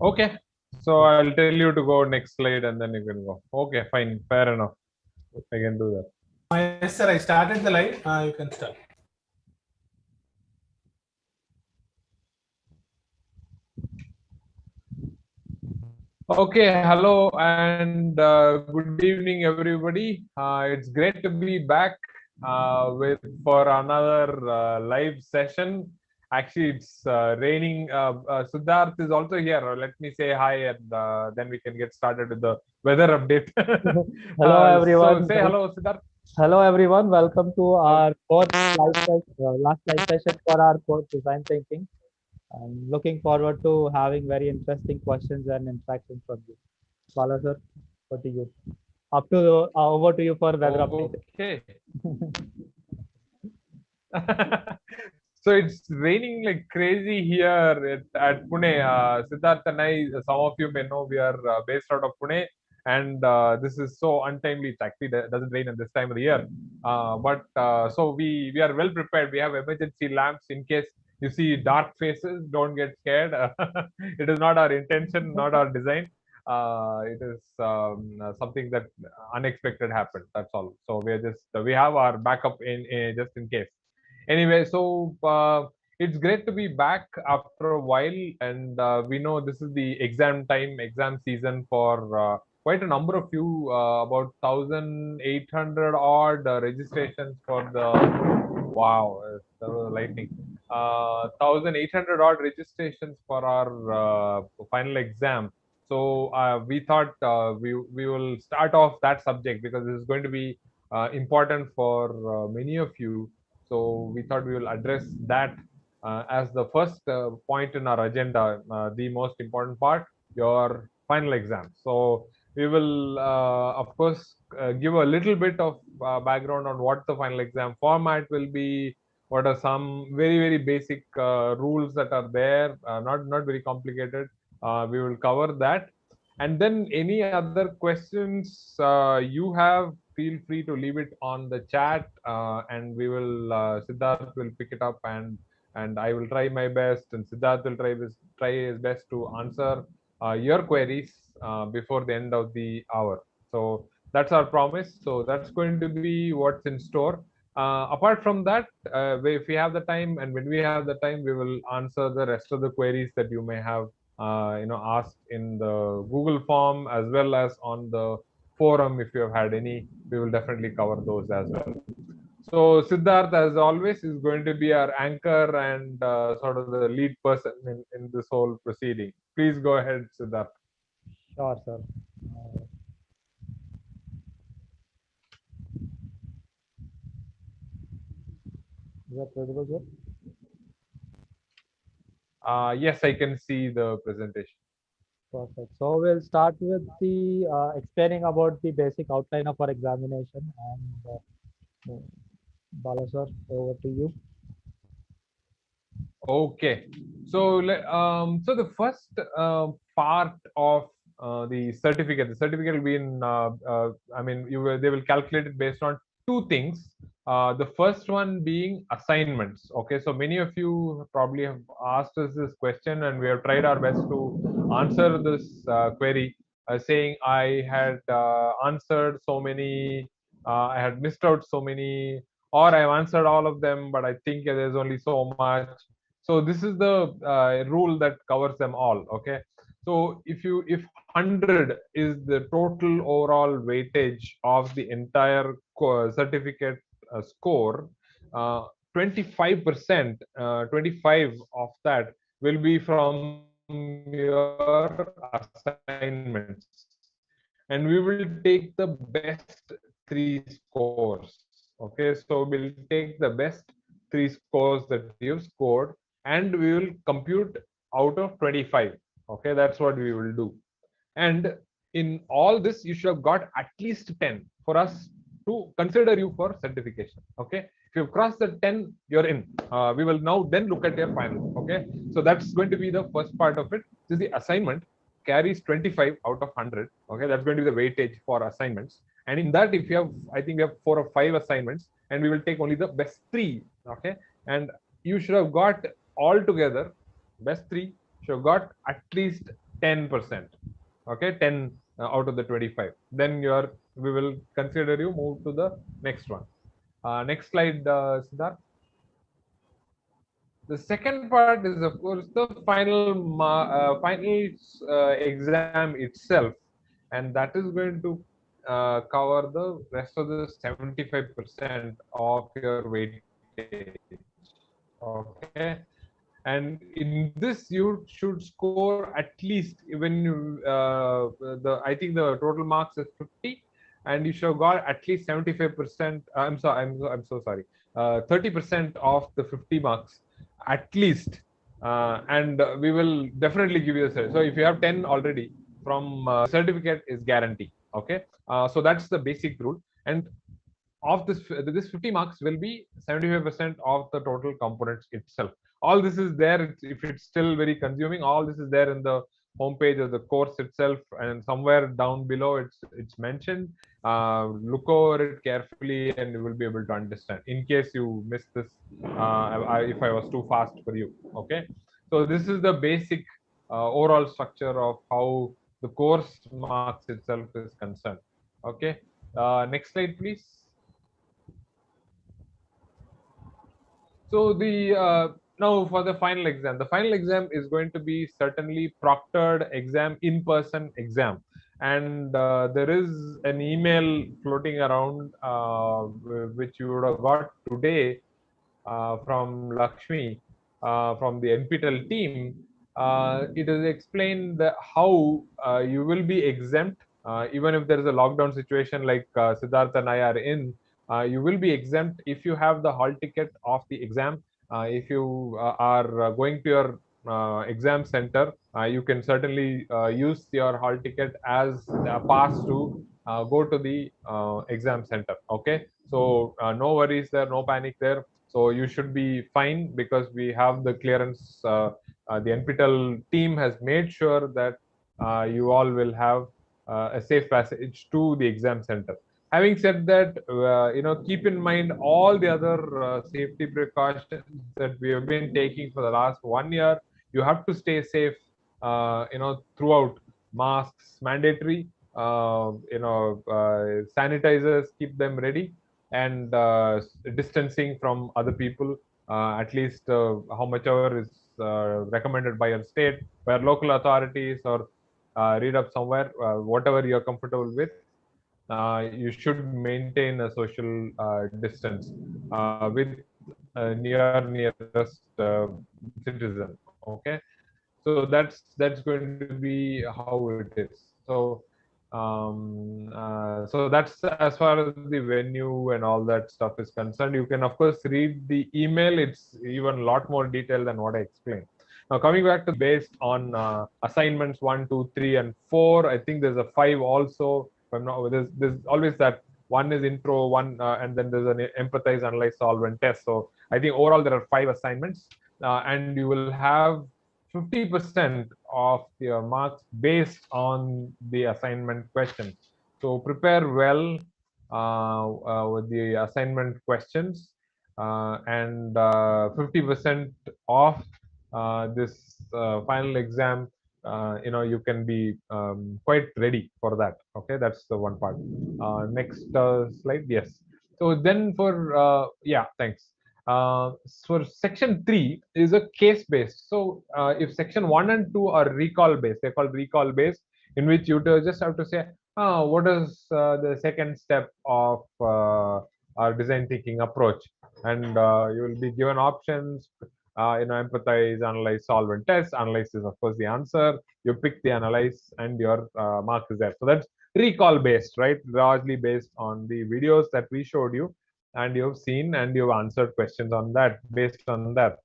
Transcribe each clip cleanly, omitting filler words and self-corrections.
Okay. So I'll tell you to go next slide and then you can go. Okay, fine. Fair enough. I can do that. Yes, sir. I started the live. You can start. Okay, hello and good evening, everybody. It's great to be back with for another live session. Actually, it's raining. Siddharth is also here. Let me say hi, and then we can get started with the weather update. Hello So everyone. say hello, Siddharth. Hello everyone. Welcome to our last live session for our course design thinking. I'm looking forward to having very interesting questions and interactions from you. Bala sir, over to you. Over to you for weather update. Okay. So it's raining like crazy here at Pune. Siddharth and I, some of you may know, we are based out of Pune, and this is so untimely. It actually doesn't rain at this time of the year, but so we are well prepared. We have emergency lamps in case you see dark faces. Don't get scared. It is not our intention, not our design. It is something that unexpected happened. That's all. So we have our backup in just in case. Anyway, so it's great to be back after a while, and we know this is the exam season for quite a number of you, about 1,800 odd registrations for the wow, that was lightning. 1,800 odd registrations for our final exam. So we thought we will start off that subject because this is going to be important for many of you. So we thought we will address that as the first point in our agenda, the most important part, your final exam. So we will, of course, give a little bit of background on what the final exam format will be, what are some very basic rules that are there, not very complicated. We will cover that, and then any other questions you have, feel free to leave it on the chat, and we will Siddharth will pick it up, and I will try my best, and Siddharth will try his best to answer your queries before the end of the hour. So that's our promise. So that's going to be what's in store. Apart from that, if we have the time, and when we have the time, we will answer the rest of the queries that you may have asked in the Google form, as well as on the forum. If you have had any, we will definitely cover those as well. So Siddharth, as always, is going to be our anchor and sort of the lead person in this whole proceeding. Please go ahead, Siddharth. Sure, sir. Is that visible, sir? Yes, I can see the presentation. Perfect. So we'll start with the explaining about the basic outline of our examination. And Bala sir, over to you. Okay, so so the first part of the certificate will be in. I mean, they will calculate it based on two things. The first one being assignments. Okay, so many of you probably have asked us this question, and we have tried our best to answer this query, saying I had answered so many, I had missed out so many, or I've answered all of them, but I think there's only so much. So this is the rule that covers them all. Okay, so if 100 is the total overall weightage of the entire certificate score, 25%, 25 of that will be from your assignments, and we will take the best three scores. Okay, so we'll take the best three scores that you've scored, and we will compute out of 25. Okay, that's what we will do. And in all this, you should have got at least 10 for us to consider you for certification. Okay, if you've crossed the 10, you're in. We will now then look at your final. Okay, so that's going to be the first part of it. This is the assignment carries 25 out of 100. Okay, that's going to be the weightage for assignments. And in that, if you have, I think we have 4 or 5 assignments, and we will take only the best 3. Okay, and you should have got all together best 3 should have got at least 10%. Okay, 10 out of the 25. Then we will consider you move to the next one. Next slide, Siddharth. The second part is, of course, the final exam itself, and that is going to cover the rest of the 75% of your weightage. Okay, and in this you should score at least, when you I think the total marks is 50, and you should have got at least 75%. I'm so sorry. 30% of the 50 marks at least, and we will definitely give you a certificate. So if you have 10 already, from certificate is guarantee. Okay, so that's the basic rule. And of this 50 marks will be 75% of the total components itself. All this is there. If it's still very consuming, all this is there in the homepage of the course itself, and somewhere down below it's mentioned. Look over it carefully and you will be able to understand, in case you missed this, if I was too fast for you. Okay, so this is the basic overall structure of how the course marks itself is concerned. Okay, next slide please. So now for the final exam is going to be certainly proctored exam, in-person exam, and there is an email floating around, which you would have got today from Lakshmi, from the NPTEL team. It is explained that how you will be exempt, even if there is a lockdown situation like Siddharth and I are in. You will be exempt if you have the hall ticket of the exam. If you are going to your exam center, you can certainly use your hall ticket as a pass to go to the exam center. Okay, so no worries there, no panic there. So you should be fine, because we have the clearance. The NPTEL team has made sure that you all will have a safe passage to the exam center. Having said that, keep in mind all the other safety precautions that we have been taking for the last 1 year. You have to stay safe, throughout. Masks mandatory, sanitizers, keep them ready, and distancing from other people, at least how much ever is recommended by your state, by your local authorities, or read up somewhere, whatever you're comfortable with. You should maintain a social distance with nearest citizen. Okay, so that's going to be how it is. So so that's as far as the venue and all that stuff is concerned. You can of course read the email. It's even a lot more detailed than what I explained. Now coming back to, based on assignments 1, 2, 3, and 4. I think there's a 5 also. If I'm not, there's always that one is intro, one and then there's an empathize, analyze, solve, and test. So I think overall there are 5 assignments, and you will have 50% of your marks based on the assignment questions. So prepare well with the assignment questions, and 50% of this final exam, you can be quite ready for that. Okay, that's the one part. Next slide. Yes. So then thanks. For section 3 is a case based. So if section 1 and 2 are recall based, they're called recall based, in which you just have to say, what is the second step of our design thinking approach, and you will be given options. Empathize, analyze, solve, and test. Analyze is of course the answer. You pick the analyze, and your mark is there. So that's recall based, right? Largely based on the videos that we showed you, and you've seen and you've answered questions on that, based on that.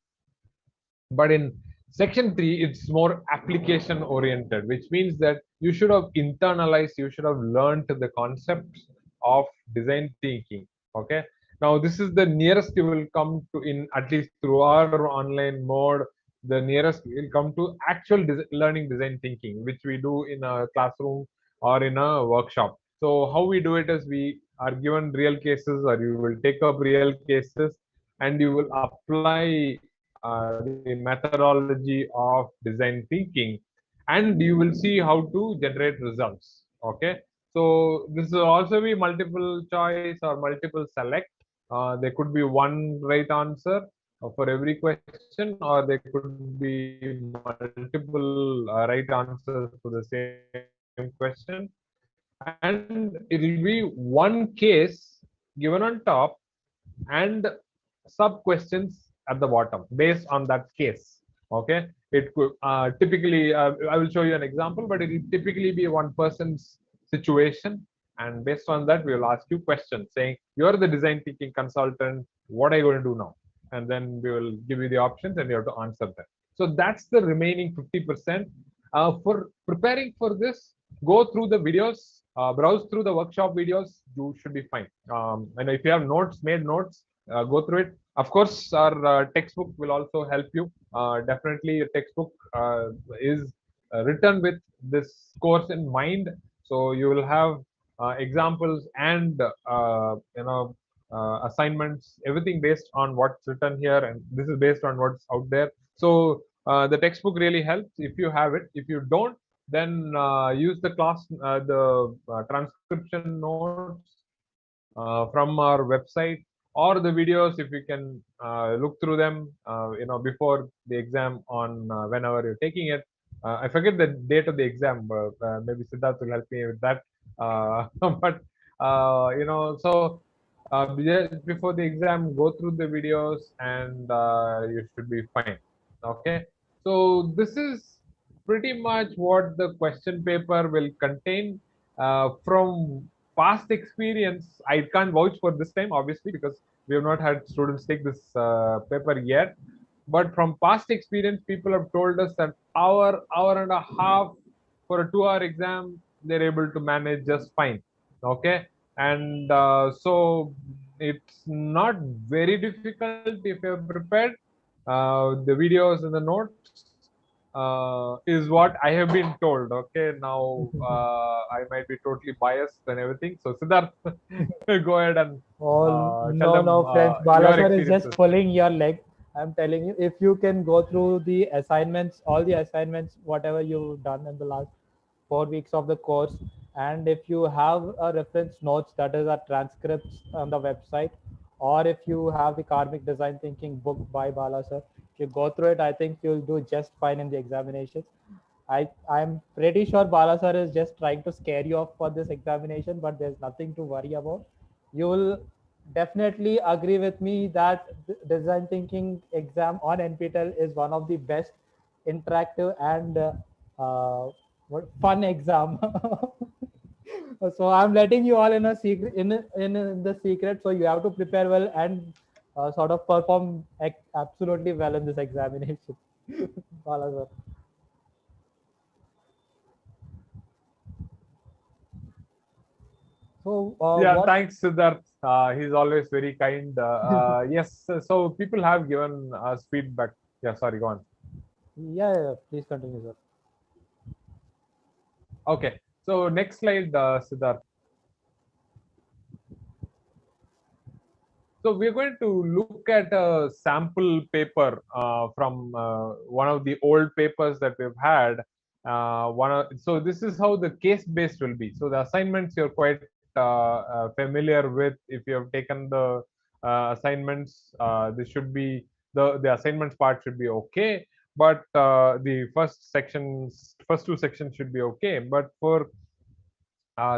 But in section 3, it's more application oriented, which means that you should have internalized, you should have learned the concepts of design thinking. Okay, now this is the nearest you will come to, in at least through our online mode, the nearest will come to actual learning design thinking, which we do in a classroom or in a workshop. So how we do it is, we are given real cases, or you will take up real cases, and you will apply the methodology of design thinking, and you will see how to generate results. Okay, so this will also be multiple choice or multiple select. There could be one right answer for every question, or there could be multiple right answers for the same question, and it will be one case given on top and sub questions at the bottom based on that case. Okay, it could typically I will show you an example, but it will typically be one person's situation, and based on that we will ask you questions saying you're the design thinking consultant, what are you going to do now, and then we will give you the options and you have to answer them. So that's the remaining 50%. For preparing for this, go through the videos, browse through the workshop videos, you should be fine. And if you have notes, made notes, go through it. Of course, our textbook will also help you. Definitely, a textbook is written with this course in mind. So you will have examples and assignments, everything based on what's written here, and this is based on what's out there. So the textbook really helps if you have it. If you don't, then use the class, the transcription notes from our website, or the videos if you can look through them before the exam on whenever you're taking it. I forget the date of the exam, but maybe Siddharth will help me with that. But so just before the exam, go through the videos and you should be fine. Okay, so this is pretty much what the question paper will contain. From past experience, I can't vouch for this time, obviously, because we have not had students take this paper yet. But from past experience, people have told us that hour and a half for a 2 hour exam, they're able to manage just fine. Okay, and so it's not very difficult if you're prepared. The videos and the notes is what I have been told. Okay, now I might be totally biased and everything. So Siddharth, go ahead and tell No, them no, friends. your Bala sir is just experiences. pulling your leg. I'm telling you, if you can go through the assignments, all the assignments, whatever you've done in the last 4 weeks of the course, and if you have a reference notes, that is, a transcripts on the website, or if you have the Karmic Design Thinking book by Bala sir, if you go through it, I think you'll do just fine in the examinations. I'm pretty sure Bala sir is just trying to scare you off for this examination, but there's nothing to worry about. You will definitely agree with me that design thinking exam on NPTEL is one of the best interactive and fun exam. So I'm letting you all in a secret, in the secret. So you have to prepare well and sort of perform absolutely well in this examination. Bala sir. So Yeah, what? thanks, Siddharth. He's always very kind. Yes, so people have given us feedback. Yeah, sorry, go on. Yeah, please continue, sir. Okay, so next slide, Siddharth. So we're going to look at a sample paper from one of the old papers that we've had. So this is how the case-based will be. So the assignments you're quite familiar with. If you have taken the assignments, this should be the assignments part should be okay. But the first two sections should be okay. But for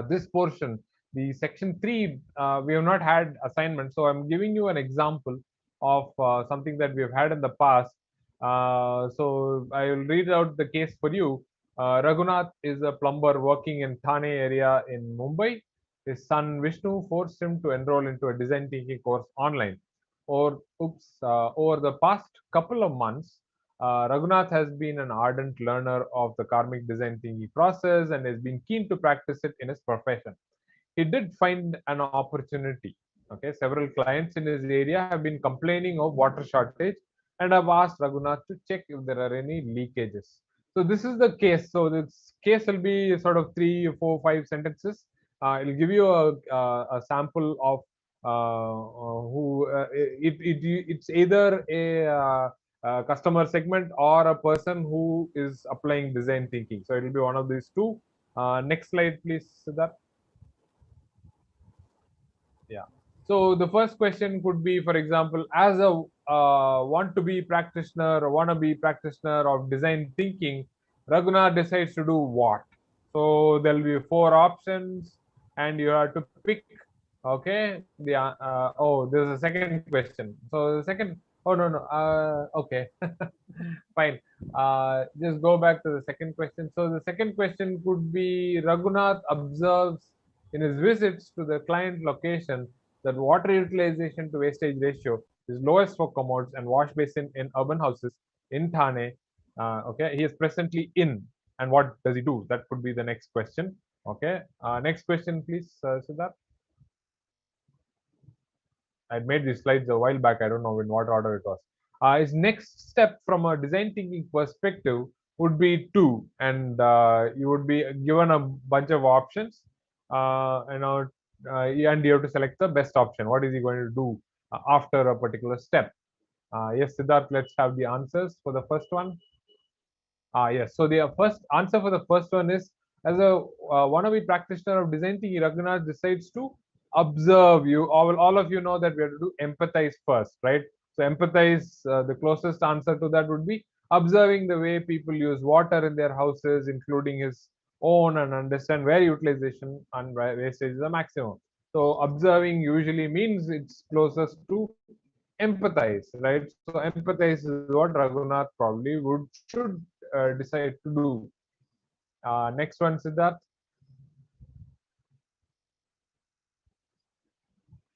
this portion, the section 3, we have not had assignment. So I'm giving you an example of something that we've had in the past. So I will read out the case for you. Raghunath is a plumber working in Thane area in Mumbai. His son Vishnu forced him to enroll into a design thinking course online. Over the past couple of months, Raghunath has been an ardent learner of the karmic design thinking process and has been keen to practice it in his profession. He did find an opportunity. Okay, several clients in his area have been complaining of water shortage and have asked Raghunath to check if there are any leakages. So this is the case. So this case will be sort of 3, 4, 5 sentences. It'll give you a sample of who it's either customer segment or a person who is applying design thinking. So it will be one of these two. Next slide, please, Siddharth. Yeah. So the first question could be, for example, as a want to be practitioner or wanna be practitioner of design thinking, Raghunath decides to do what? So there'll be four options, and you have to pick. Okay. Oh, there's a second question. So the second. Oh no no. Okay. Fine. Just go back to the second question. So the second question could be Raghunath observes in his visits to the client location that water utilization to wastage ratio is lowest for commodes and wash basin in urban houses in Thane. Okay, he is presently in, and what does he do? That could be the next question. Okay, next question, please, Siddharth. I made these slides a while back. I don't know in what order it was. His next step from a design thinking perspective would be two, and you would be given a bunch of options. And you have to select the best option. What is he going to do after a particular step? Yes, Siddharth, let's have the answers for the first one. Yes. So the first answer for the first one is, as a wannabe practitioner of design thinking, Raghunath decides to observe. You all of you know that we have to do empathize first, right? So empathize, the closest answer to that would be observing the way people use water in their houses, including his own, and understand where utilization and wastage is the maximum. So observing usually means it's closest to empathize, right? So empathize is what Raghunath probably should decide to do. Next one, Siddharth.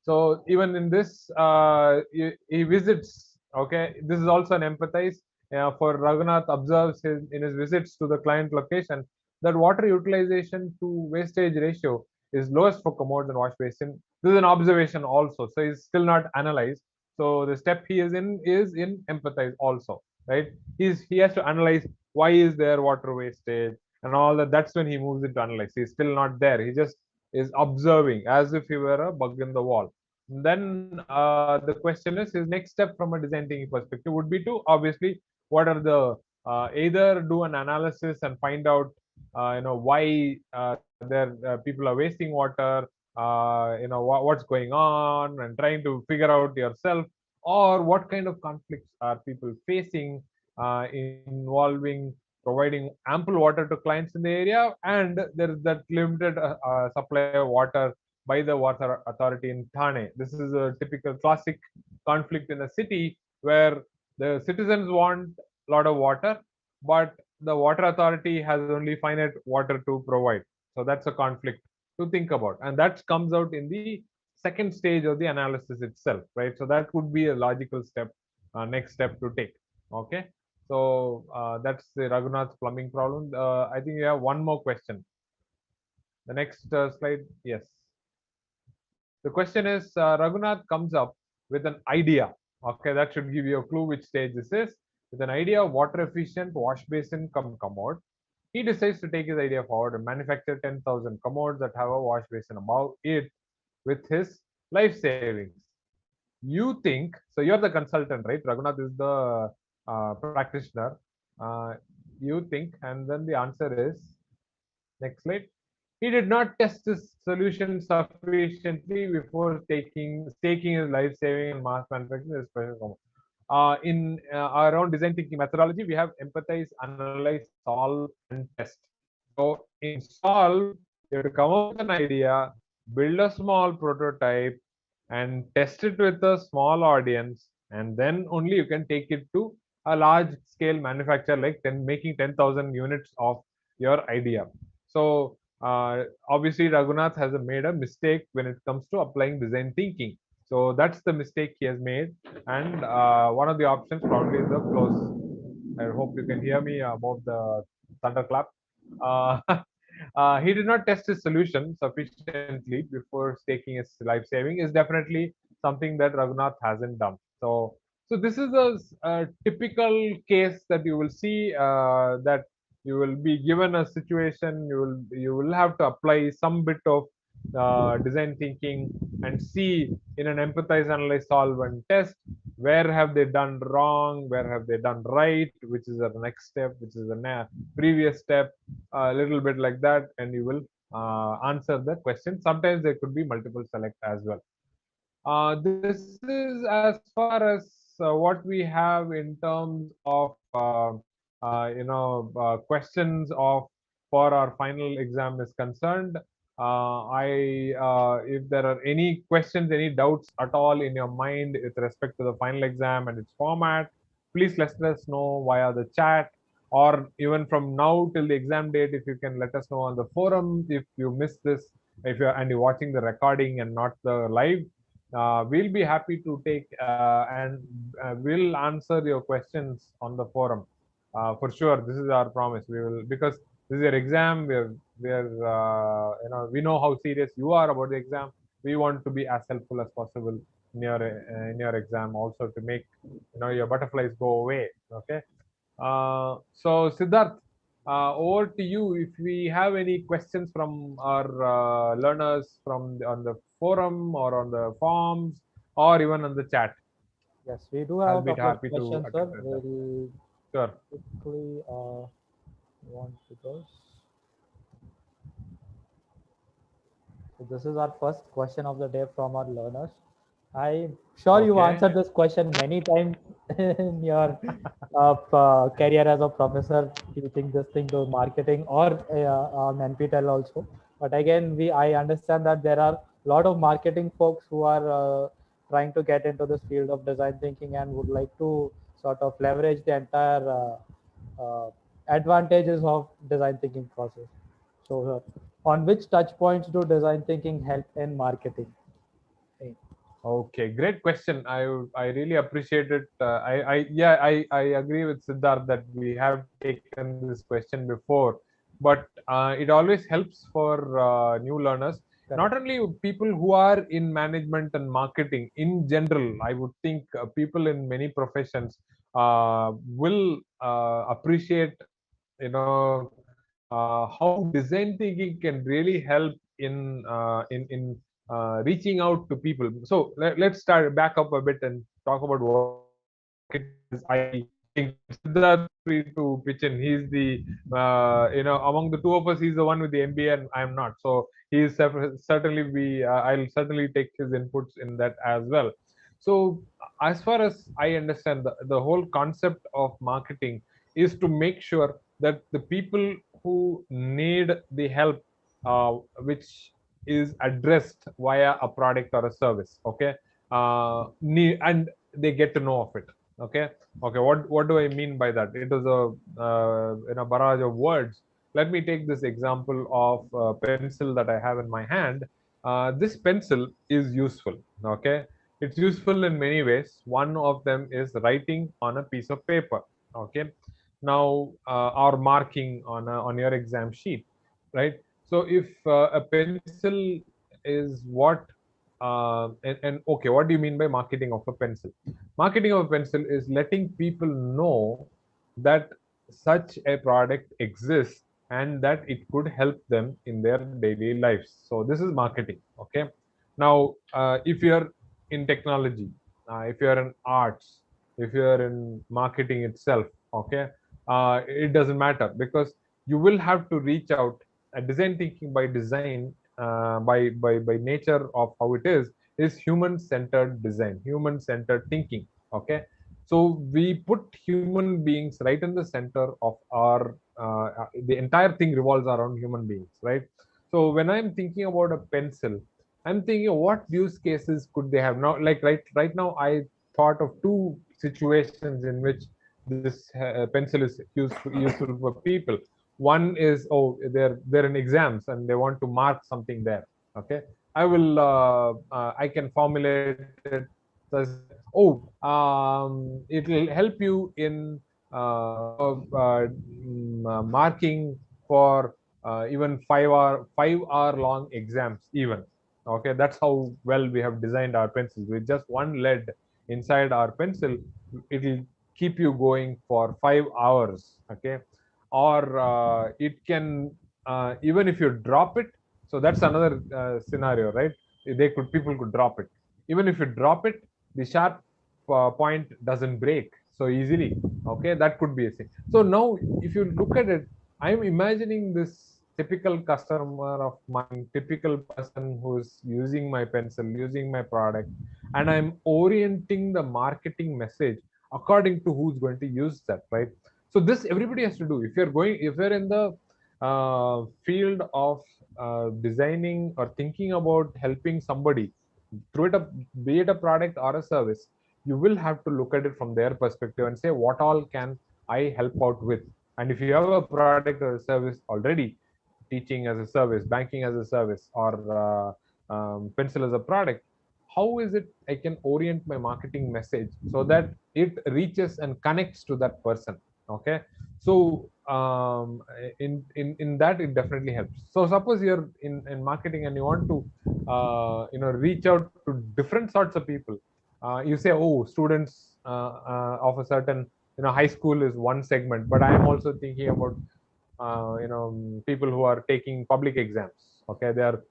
So even in this, he visits. Okay, this is also an empathize. For Raghunath observes in his visits to the client location that water utilization to wastage ratio is lowest for commodes and wash basin. This is an observation also, so he's still not analyzed. So the step he is in empathize also, right? He has to analyze why is there water wastage and all that. That's when he moves into analyze. He's still not there. He just is observing as if he were a bug in the wall. Then the question is, his next step from a design thinking perspective would be to obviously what are the either do an analysis and find out why there people are wasting water, what's going on, and trying to figure out yourself, or what kind of conflicts are people facing involving providing ample water to clients in the area, and there is that limited supply of water by the water authority in Thane. This is a typical classic conflict in a city where the citizens want a lot of water, but the water authority has only finite water to provide. So that's a conflict to think about, and that comes out in the second stage of the analysis itself, right? So that would be a logical step, next step to take. Okay, so that's the Raghunath's plumbing problem. I think we have one more question. The next slide, yes. The question is, Raghunath comes up with an idea. Okay, that should give you a clue which stage this is. With an idea of water efficient wash basin come commode, he decides to take his idea forward and manufacture 10,000 commodes that have a wash basin above it with his life savings. You think, so you're the consultant, right? Raghunath is the practitioner. You think, and then the answer is, next slide. He did not test his solution sufficiently before staking his life saving and mass manufacturing is special. In our own design thinking methodology, we have empathize, analyze, solve, and test. So in solve, you have to come up with an idea, build a small prototype, and test it with a small audience, and then only you can take it to a large scale manufacturer, like making 10,000 units of your idea. So obviously Raghunath has made a mistake when it comes to applying design thinking. So that's the mistake he has made, and one of the options probably is the close. I hope you can hear me above the thunderclap. Uh, he did not test his solution sufficiently before staking his life saving is definitely something that Raghunath hasn't done. So this is a typical case that you will see, that you will be given a situation, you will have to apply some bit of design thinking and see in an empathize, analyze, solve, and test where have they done wrong, where have they done right, which is the next step, which is the previous step, a little bit like that, and you will answer the question. Sometimes there could be multiple select as well. This is as far as what we have in terms of questions of for our final exam is concerned. I If there are any questions, any doubts at all in your mind with respect to the final exam and its format, please let us know via the chat, or even from now till the exam date, if you can let us know on the forum if you missed this, if you're watching the recording and not the live. We'll be happy to take and we'll answer your questions on the forum for sure. This is our promise. We will, because this is your exam. We know how serious you are about the exam. We want to be as helpful as possible in your exam, also to make your butterflies go away. Okay. So Siddharth, over to you. If we have any questions from our learners on the forum or on the forms or even on the chat, Yes, we do have I'll a be couple of happy to questions, sir. attend to them. Very Sure. quickly, want to go. So this is our first question of the day from our learners. I'm sure you Okay. answered this question many times in your career as a professor, teaching this thing to marketing or on NPTEL also. But again, I understand that there are a lot of marketing folks who are trying to get into this field of design thinking and would like to sort of leverage the entire advantages of design thinking process. So, on which touch points do design thinking help in marketing? Okay, great question. I really appreciate it. I agree with Siddharth that we have taken this question before, but it always helps for new learners. Not Correct. only people who are in management and marketing in general. I would think people in many professions will appreciate how design thinking can really help in reaching out to people. So let's start back up a bit and talk about what marketing is. I think Siddharth is free to pitch in. He's the among the two of us, he's the one with the MBA, and I'm not. So he's certainly be. I'll certainly take his inputs in that as well. So as far as I understand, the whole concept of marketing is to make sure that the people who need the help, which is addressed via a product or a service, okay, and they get to know of it. Okay. Okay, what do I mean by that? It is a barrage of words. Let me take this example of a pencil that I have in my hand. This pencil is useful. Okay, it's useful in many ways. One of them is writing on a piece of paper. Okay, now or marking on your exam sheet, right? So if a pencil is what and okay, what do you mean by marketing of a pencil? Marketing of a pencil is letting people know that such a product exists and that it could help them in their daily lives. So this is marketing. Okay, now if you're in technology, if you're in arts, if you're in marketing itself, okay, it doesn't matter, because you will have to reach out. Design thinking by design, by nature of how it is human centered design, human centered thinking. Okay, so we put human beings right in the center of our the entire thing revolves around human beings, right? So when I'm thinking about a pencil, I'm thinking what use cases could they have now. Like right now, I thought of two situations in which this pencil is useful for people. One is, oh, they're in exams and they want to mark something there. Okay, I can formulate it such that, oh, it will help you in marking for even 5 hour long exams even. Okay, that's how well we have designed our pencils. With just one lead inside our pencil, it will keep you going for 5 hours. Okay, or it can even if you drop it. So that's another scenario, right? People could drop it. Even if you drop it, the sharp point doesn't break so easily. Okay, that could be a thing. So now if you look at it, I'm imagining this typical customer of mine, typical person who's using my pencil, using my product, and I'm orienting the marketing message according to who's going to use that, right? So this everybody has to do. If you're in the field of designing or thinking about helping somebody through it, be it a product or a service, you will have to look at it from their perspective and say, what all can I help out with? And if you have a product or a service already, teaching as a service, banking as a service, or pencil as a product, how is it I can orient my marketing message so that it reaches and connects to that person? Okay, so in that it definitely helps. So suppose you're in marketing and you want to reach out to different sorts of people. You say, oh, students of a certain high school is one segment, but I am also thinking about people who are taking public exams. Okay, they are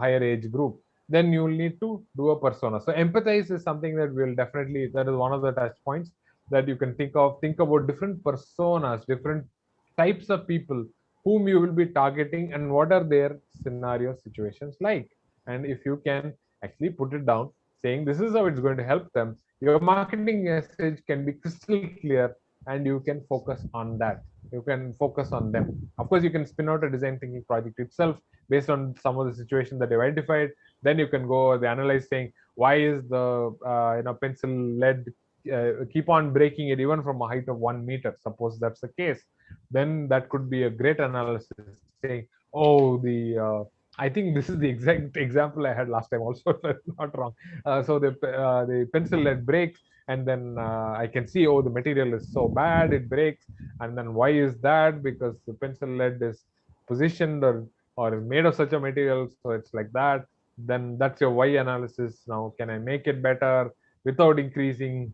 higher age group. Then you will need to do a persona. So empathize is something that will definitely, that is one of the touch points that you can think of. Think about different personas, different types of people whom you will be targeting, and what are their scenario situations like. And if you can actually put it down, saying this is how it's going to help them, your marketing message can be crystal clear, and you can focus on that. You can focus on them. Of course, you can spin out a design thinking project itself based on some of the situations that you've identified. Then you can go the analyze, saying why is the pencil lead keep on breaking it even from a height of 1 meter. Suppose that's the case, then that could be a great analysis, saying, oh, I think this is the exact example I had last time also, if I'm not wrong. So the pencil lead breaks, and then I can see, oh, the material is so bad it breaks. And then why is that? Because the pencil lead is positioned or made of such a material, so it's like that. Then that's your why analysis. Now, can I make it better without increasing?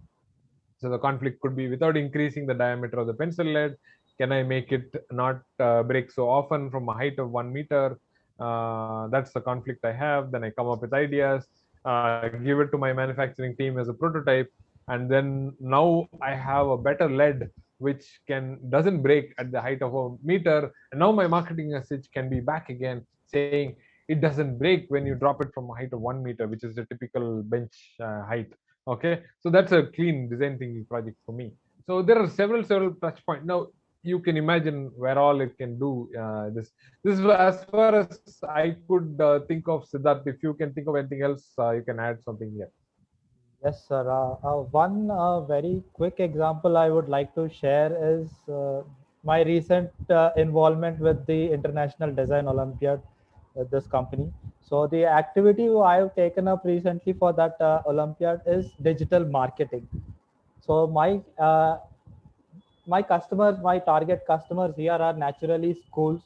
So the conflict could be, without increasing the diameter of the pencil lead, can I make it not break so often from a height of 1 meter? That's the conflict I have. Then I come up with ideas, give it to my manufacturing team as a prototype, and then now I have a better lead which doesn't break at the height of a meter. And now my marketing message can be back again, saying it doesn't break when you drop it from a height of 1 meter, which is the typical bench height. Okay, so that's a clean design thinking project for me. So there are several touch points. Now you can imagine where all it can do. This is as far as I could think of. Siddharth, if you can think of anything else, you can add something here. Yes, sir. One very quick example I would like to share is my recent involvement with the International Design Olympiad with this company. So the activity I've taken up recently for that Olympiad is digital marketing. So my customers, my target customers here are naturally school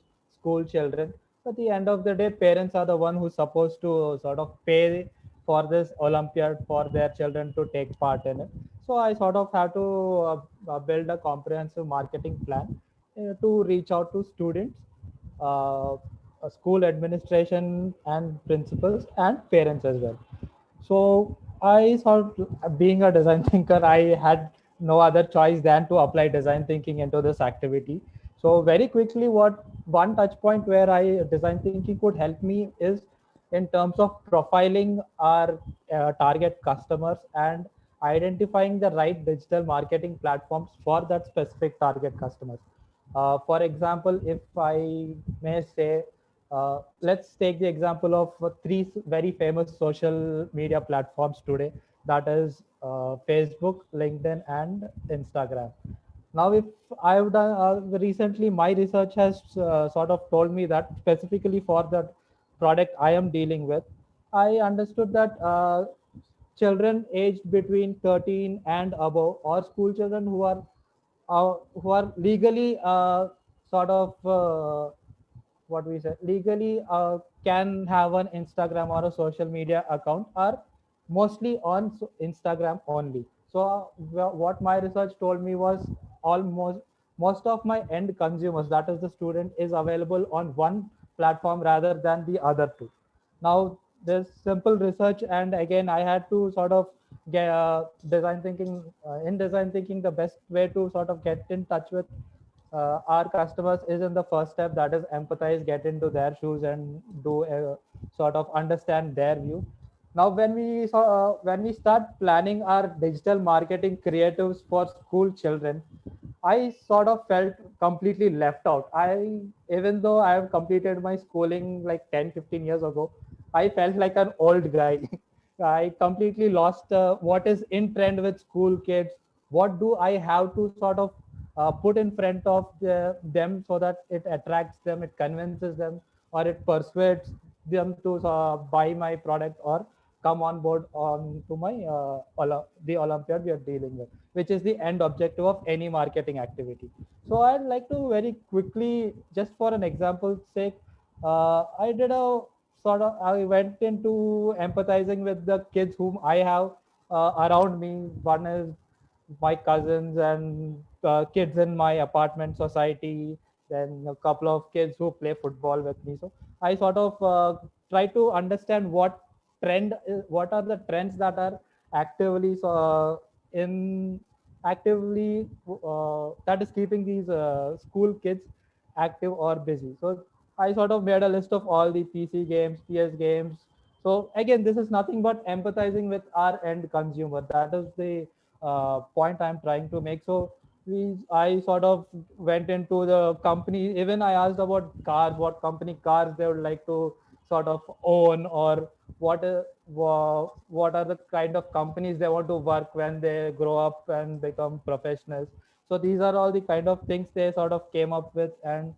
children. At the end of the day, parents are the one who's supposed to sort of pay for this Olympiad for their children to take part in it. So I sort of have to build a comprehensive marketing plan to reach out to students, school administration and principals and parents as well. So I thought, being a design thinker, I had no other choice than to apply design thinking into this activity. So very quickly, what one touch point where design thinking could help me is in terms of profiling our target customers and identifying the right digital marketing platforms for that specific target customers. For example, if I may say, let's take the example of three very famous social media platforms today, that is Facebook, LinkedIn, and Instagram. Now, if I've done recently, my research has sort of told me that specifically for the product I am dealing with, I understood that children aged between 13 and above, or school children who are legally sort of what we say legally can have an Instagram or a social media account, are mostly on Instagram only. So what my research told me was almost most of my end consumers, that is the student, is available on one platform rather than the other two. Now there's simple research, and again I had to sort of design thinking. In design thinking, the best way to sort of get in touch with our customers is in the first step, that is empathize, get into their shoes and do sort of understand their view. Now when we start planning our digital marketing creatives for school children, I sort of felt completely left out. Even though I have completed my schooling like 10-15 years ago, I felt like an old guy. I completely lost what is in trend with school kids. What do I have to sort of put in front of them so that it attracts them, it convinces them, or it persuades them to buy my product or come on board on to my the Olympiad we are dealing with, which is the end objective of any marketing activity. So I'd like to very quickly, just for an example's sake, I went into empathizing with the kids whom I have around me. One is my cousins and kids in my apartment society, then a couple of kids who play football with me. So I sort of try to understand what are the trends that are actively in actively that is keeping these school kids active or busy. So I sort of made a list of all the PC games, PS games. So again, this is nothing but empathizing with our end consumer. That is the point I'm trying to make. So I sort of went into the company. Even I asked about cars, what company cars they would like to sort of own, or what are the kind of companies they want to work when they grow up and become professionals. So these are all the kind of things they sort of came up with. And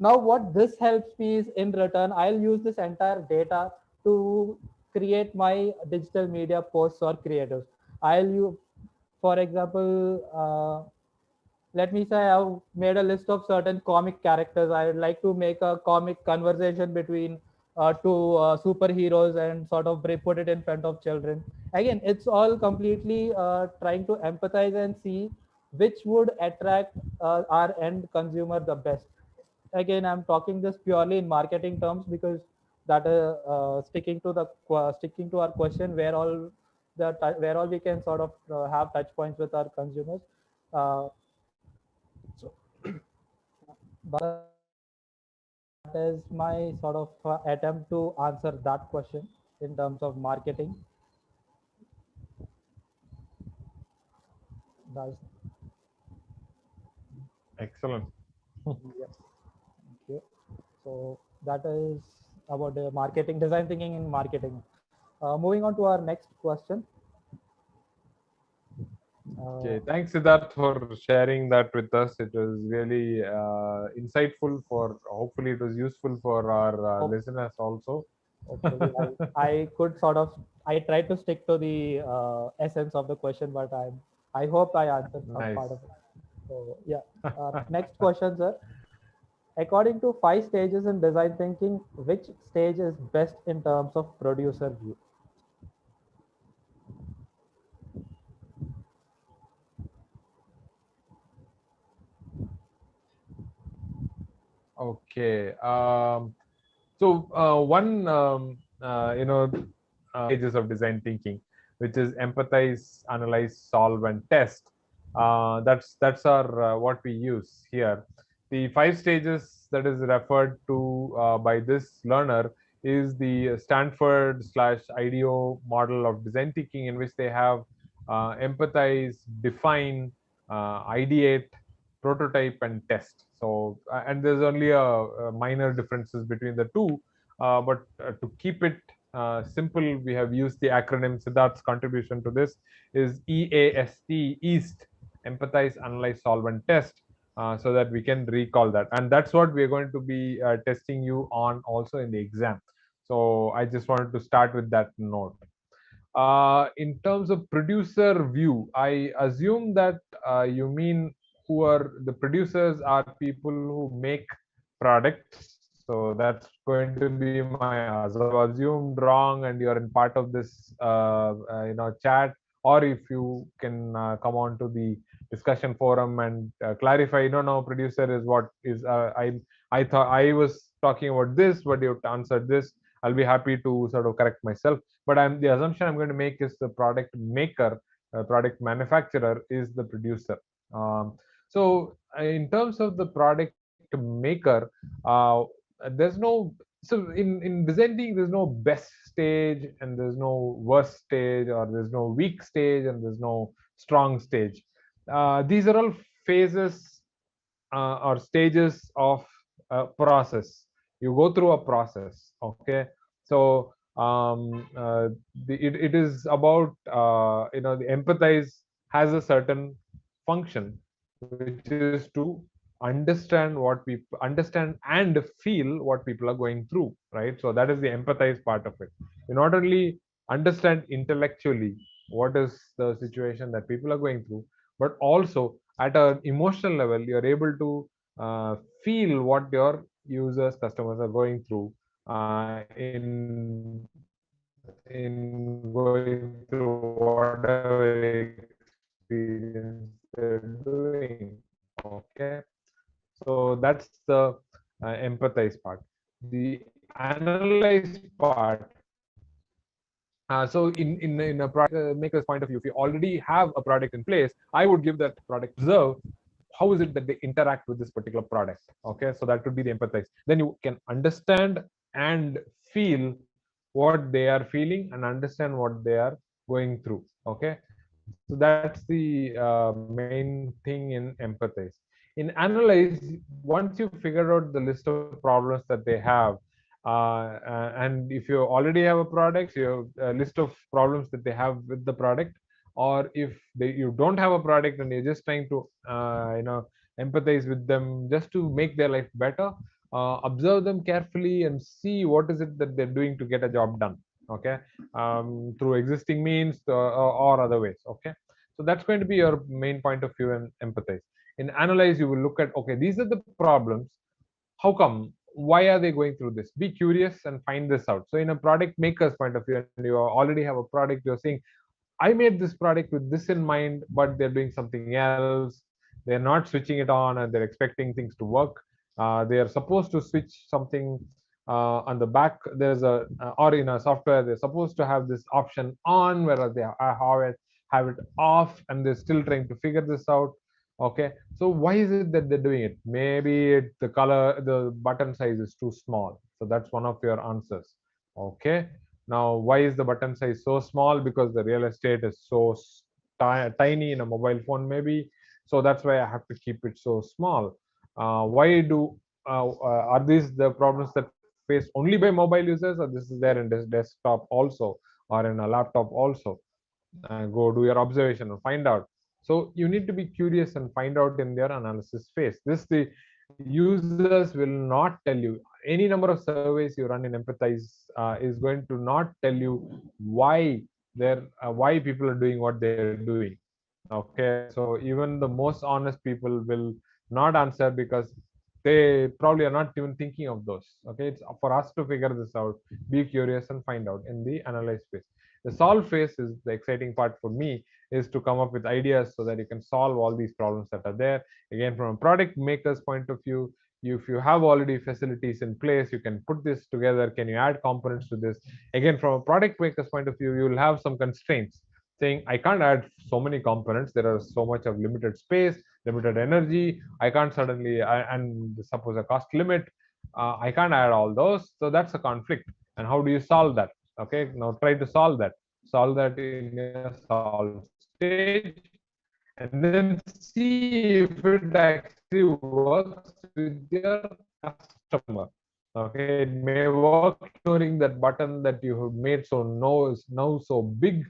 now what this helps me is, in return, I'll use this entire data to create my digital media posts or creatives. I'll use, for example, let me say I've made a list of certain comic characters. I would like to make a comic conversation between two superheroes and sort of put it in front of children. Again, it's all completely trying to empathize and see which would attract our end consumer the best. Again, I'm talking this purely in marketing terms, because that sticking to our question, where all we can sort of have touch points with our consumers. So that is my sort of attempt to answer that question in terms of marketing. That's, Excellent. yeah, thank you. So that is about the marketing, design thinking in marketing. Moving on to our next question. Okay, thanks Siddharth for sharing that with us. It was really insightful. For hopefully it was useful for our listeners also. Hopefully, I could sort of, I tried to stick to the essence of the question, but I hope I answered some Nice. part of it. So yeah, next question, sir. According to 5 stages in design thinking, which stage is best in terms of producer view? Okay. So one stages of design thinking, which is empathize, analyze, solve, and test. That's our what we use here. The 5 stages that is referred to by this learner is the Stanford slash IDEO model of design thinking, in which they have empathize, define, ideate, prototype, and test. So and there's only a minor differences between the two, but to keep it simple, we have used the acronym. Siddharth's contribution to this is EAST, East, empathize, analyze, solve, and test, so that we can recall that. And that's what we're going to be testing you on also in the exam. So I just wanted to start with that note. In terms of producer view, I assume that you mean who are the producers are people who make products. So that's going to be my assumed wrong, and you're in part of this chat, or if you can come on to the discussion forum and clarify. No, producer is what is I thought I was talking about this, but you answered this. I'll be happy to sort of correct myself. But the assumption I'm going to make is the product maker, product manufacturer is the producer. So in terms of the product maker, there's no, so in design thinking there's no best stage and there's no worst stage, or there's no weak stage and there's no strong stage. These are all phases or stages of a process. You go through a process. Okay, so it is about the empathize has a certain function, which is to understand what people understand and feel what people are going through, right? So that is the empathize part of it. You not only understand intellectually what is the situation that people are going through, but also at an emotional level you're able to feel what your users, customers are going through in going through whatever experience they're doing. Okay, so that's the empathize part. The analyze part. So in a product maker's point of view, if you already have a product in place, I would give that product observe how is it that they interact with this particular product. Okay, so that would be the empathize. Then you can understand and feel what they are feeling and understand what they are going through. Okay, so that's the main thing in empathize. In analyze, once you figure out the list of problems that they have, and if you already have a product, you have a list of problems that they have with the product, or if you don't have a product and you're just trying to empathize with them just to make their life better, observe them carefully and see what is it that they're doing to get a job done. Okay, through existing means or other ways. Okay, so that's going to be your main point of view and empathize. In analyze, you will look at, okay, these are the problems. How come? Why are they going through this? Be curious and find this out. So in a product maker's point of view, and you already have a product, you're saying, I made this product with this in mind, but they're doing something else. They're not switching it on and they're expecting things to work. They are supposed to switch something on the back. There's a, or in a software, they're supposed to have this option on, whereas they have it off, and they're still trying to figure this out. Okay, so why is it that they're doing it? Maybe the color, the button size is too small. So that's one of your answers. Okay, now, why is the button size so small? Because the real estate is so tiny in a mobile phone, maybe. So that's why I have to keep it so small. Why do are these the problems that faced only by mobile users, or this is there in this desktop also, or in a laptop also? Go do your observation and find out. So you need to be curious and find out in their analysis phase. This the users will not tell you. Any number of surveys you run in empathize is going to not tell you why people are doing what they're doing. Okay, so even the most honest people will not answer because they probably are not even thinking of those. Okay, it's for us to figure this out, be curious and find out in the analyze phase. The solve phase is the exciting part for me, is to come up with ideas so that you can solve all these problems that are there. Again, from a product maker's point of view, if you have already facilities in place, you can put this together. Can you add components to this? Again, from a product maker's point of view, you will have some constraints saying, I can't add so many components. There are so much of limited space, limited energy. I can't suddenly, and suppose a cost limit, I can't add all those. So that's a conflict. And how do you solve that? Okay, now try to solve that. Solve that in a solve stage, and then see if it actually works with your customer. Okay, it may work ignoring that button that you have made so now so big,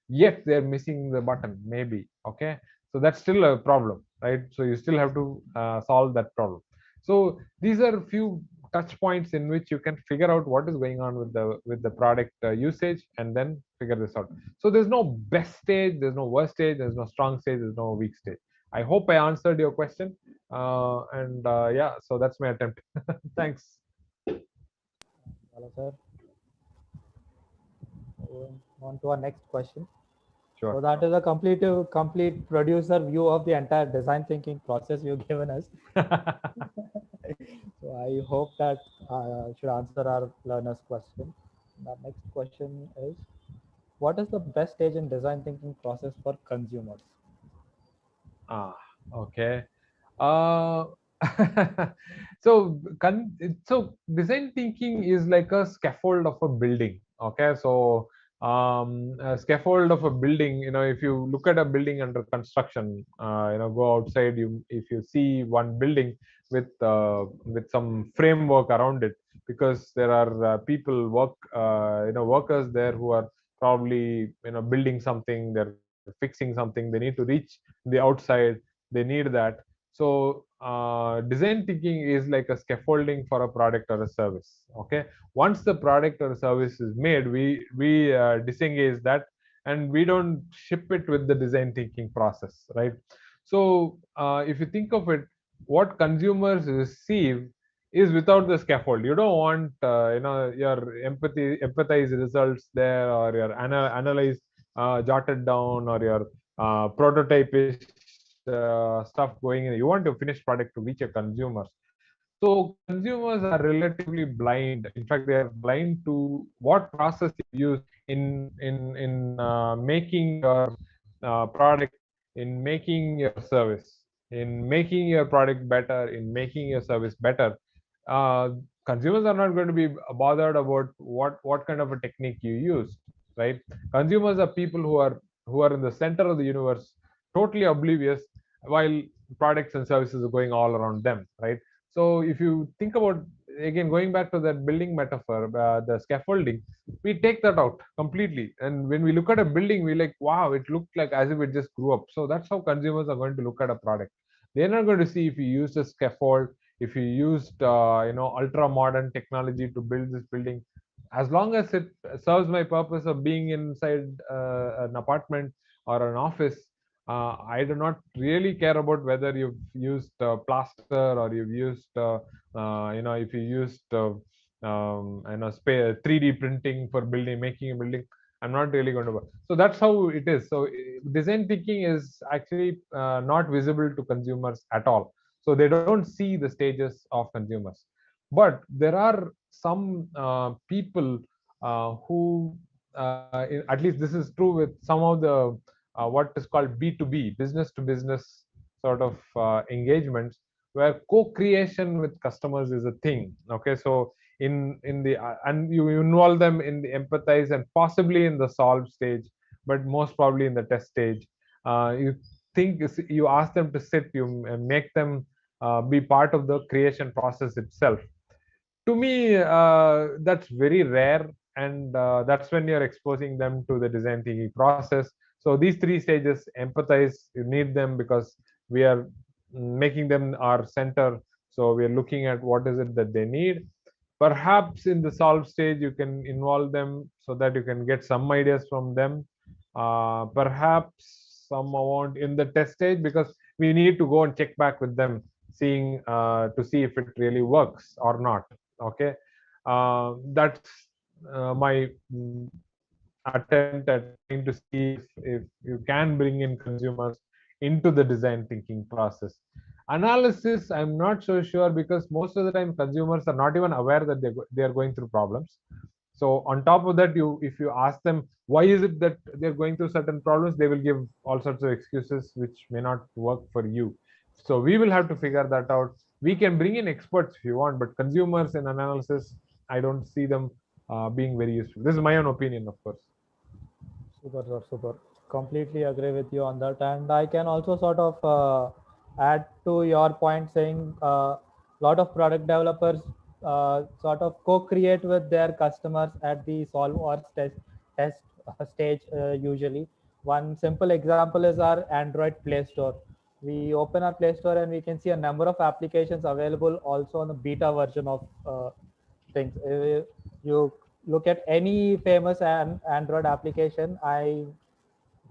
yet they're missing the button, maybe. Okay, so that's still a problem, right? So you still have to solve that problem. So these are a few touch points in which you can figure out what is going on with the product usage, and then figure this out. So there's no best stage, there's no worst stage, there's no strong stage, there's no weak stage. I hope I answered your question, and yeah, so that's my attempt. Thanks. Hello, sir. On to our next question. Sure. So that is a complete producer view of the entire design thinking process you've given us. So I hope that should answer our learner's question. The next question is, what is the best stage in design thinking process for consumers? Ah, okay. Uh, so design thinking is like a scaffold of a building. Okay, so a scaffold of a building. If you look at a building under construction, go outside. If you see one building with some framework around it, because there are workers there who are probably building something. They're fixing something. They need to reach the outside. They need that. So design thinking is like a scaffolding for a product or a service. Okay, once the product or service is made, we disengage that, and we don't ship it with the design thinking process, right? So if you think of it, what consumers receive is without the scaffold. You don't want your empathize results there, or your analyze jotted down, or your prototypish stuff going in. You want your finished product to reach your consumers. So consumers are relatively blind. In fact, they are blind to what process you use in making your product, in making your service, in making your product better, in making your service better. Uh, Consumers are not going to be bothered about what kind of a technique you used, right? Consumers are people who are in the center of the universe, totally oblivious, while products and services are going all around them, right? So if you think about, again, going back to that building metaphor, the scaffolding, we take that out completely. And when we look at a building, we like, wow, it looked like as if it just grew up. So that's how consumers are going to look at a product. They're not going to see if you used a scaffold, if you used ultra modern technology to build this building. As long as it serves my purpose of being inside an apartment or an office, I do not really care about whether you've used plaster, or you've used, if you used, 3D printing for building, making a building. I'm not really going to work. So that's how it is. So design thinking is actually not visible to consumers at all. So they don't see the stages of consumers. But there are some people at least this is true with some of the what is called B2B, business to business sort of engagements, where co-creation with customers is a thing. Okay, so in the and you involve them in the empathize and possibly in the solve stage, but most probably in the test stage. You ask them to sit, you make them be part of the creation process itself. To me, that's very rare, and that's when you're exposing them to the design thinking process. So these three stages: empathize, you need them because we are making them our center. So we are looking at what is it that they need. Perhaps in the solve stage, you can involve them so that you can get some ideas from them. Perhaps some amount in the test stage, because we need to go and check back with them, seeing to see if it really works or not. Okay, that's my attempt at trying to see if you can bring in consumers into the design thinking process. Analysis, I'm not so sure, because most of the time consumers are not even aware that they are going through problems. So on top of that, if you ask them why is it that they're going through certain problems, they will give all sorts of excuses which may not work for you. So we will have to figure that out. We can bring in experts if you want, but consumers in analysis, I don't see them being very useful. This is my own opinion, of course. Super, sir, super. Completely agree with you on that. And I can also sort of add to your point, saying a lot of product developers sort of co-create with their customers at the solve or test stage usually. One simple example is our Android Play Store. We open our Play Store and we can see a number of applications available also on the beta version of things. You look at any famous Android application, I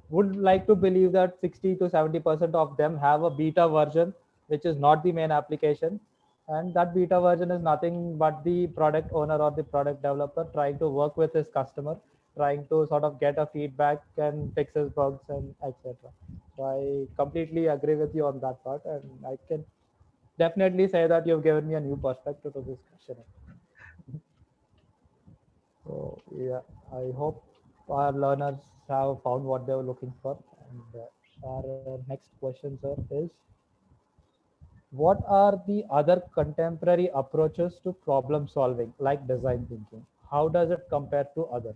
would like to believe that 60 to 70% of them have a beta version, which is not the main application. And that beta version is nothing but the product owner or the product developer trying to work with his customer, trying to sort of get a feedback and fix his bugs and etc. So I completely agree with you on that part, and I can definitely say that you've given me a new perspective to this question. So yeah, I hope our learners have found what they were looking for. And our next question, sir, is what are the other contemporary approaches to problem solving, like design thinking? How does it compare to others?